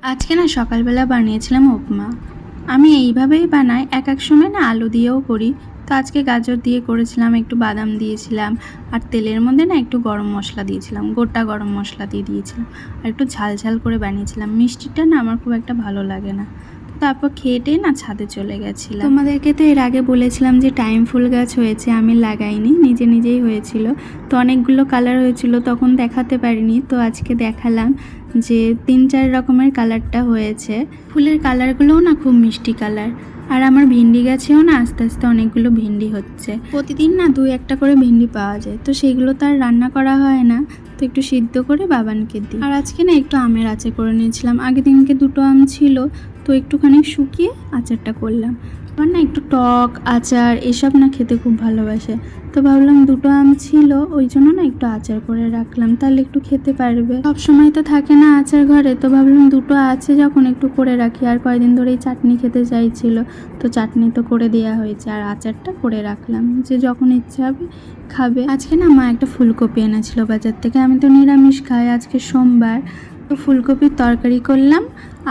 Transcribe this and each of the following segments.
আজকে না সকালবেলা বানিয়েছিলাম উপমা। আমি এইভাবেই বানাই, এক সময় না আলু দিয়েও করি। তো আজকে গাজর দিয়ে করেছিলাম, একটু বাদাম দিয়েছিলাম, আর তেলের মধ্যে না একটু গরম মশলা দিয়েছিলাম, গোটা গরম মশলা দিয়ে দিয়েছিলাম, আর একটু ঝাল ঝাল করে বানিয়েছিলাম। মিষ্টিটা না আমার খুব একটা ভালো লাগে না। তো তারপর খেয়ে না ছাদে চলে গেছিলাম। তোমাদেরকে তো এর আগে বলেছিলাম যে টাইম ফুল গাছ হয়েছে, আমি লাগাইনি, নিজে নিজেই হয়েছিল। তো অনেকগুলো কালার হয়েছিল, তখন দেখাতে পারিনি, তো আজকে দেখালাম যে 3-4 রকমের কালারটা হয়েছে। ফুলের কালারগুলোও না খুব মিষ্টি কালার। আর আমার ভিন্ডি গাছেও না আস্তে আস্তে অনেকগুলো ভিন্ডি হচ্ছে। প্রতিদিন না 2-1টা করে ভিন্ডি পাওয়া যায়, তো সেগুলো তো আর রান্না করা হয় না, তো একটু সিদ্ধ করে বাবানকে দিই। আর আজকে না একটু আমের আচার করে নিয়েছিলাম। আগের দিনকে 2টো আম ছিল, তো একটুখানি শুকিয়ে আচারটা করলাম। আমার না একটু টক আচার এসব না খেতে খুব ভালোবাসে, তো ভাবলাম 2টো আম ছিল, ওই জন্য না একটু আচার করে রাখলাম, তাহলে একটু খেতে পারবে। সব সময় তো থাকে না আচার ঘরে, তো ভাবলাম 2টো আছে যখন একটু করে রাখি। আর কয়েকদিন ধরেই চাটনি খেতে চাইছিল, তো চাটনি তো করে দেওয়া হয়েছে, আর আচারটা করে রাখলাম, যে যখন ইচ্ছে হবে খাবে। আজকে না মা একটা ফুলকপি এনেছিল বাজার থেকে, আমি তো নিরামিষ খাই, আজকে সোমবার। তো ফুলকপির তরকারি করলাম,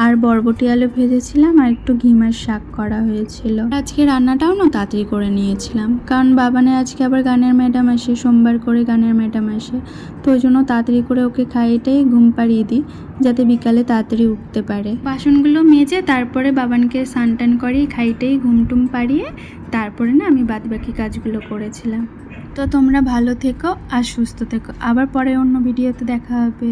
আর বরবটি আলু ভেজেছিলাম, আর একটু ঘিমার শাক করা হয়েছিল। আজকে রান্নাটাও না তাড়াতাড়ি করে নিয়েছিলাম, কারণ বাবানের আজকে আবার গানের ম্যাডাম আসে, সোমবার করে গানের ম্যাডাম আসে, তো ওই জন্য তাড়াতাড়ি করে ওকে খাইয়েটাই ঘুম পাড়িয়ে দিই, যাতে বিকালে তাড়াতাড়ি উঠতে পারে। বাসনগুলো মেজে তারপরে বাবানকে স্নান টান করিয়ে খাইয়েটাই ঘুমটুম পাড়িয়ে তারপরে না আমি বাদবাকি কাজগুলো করেছিলাম। তো তোমরা ভালো থেকো আর সুস্থ থেকো, আবার পরে অন্য ভিডিওতে দেখা হবে।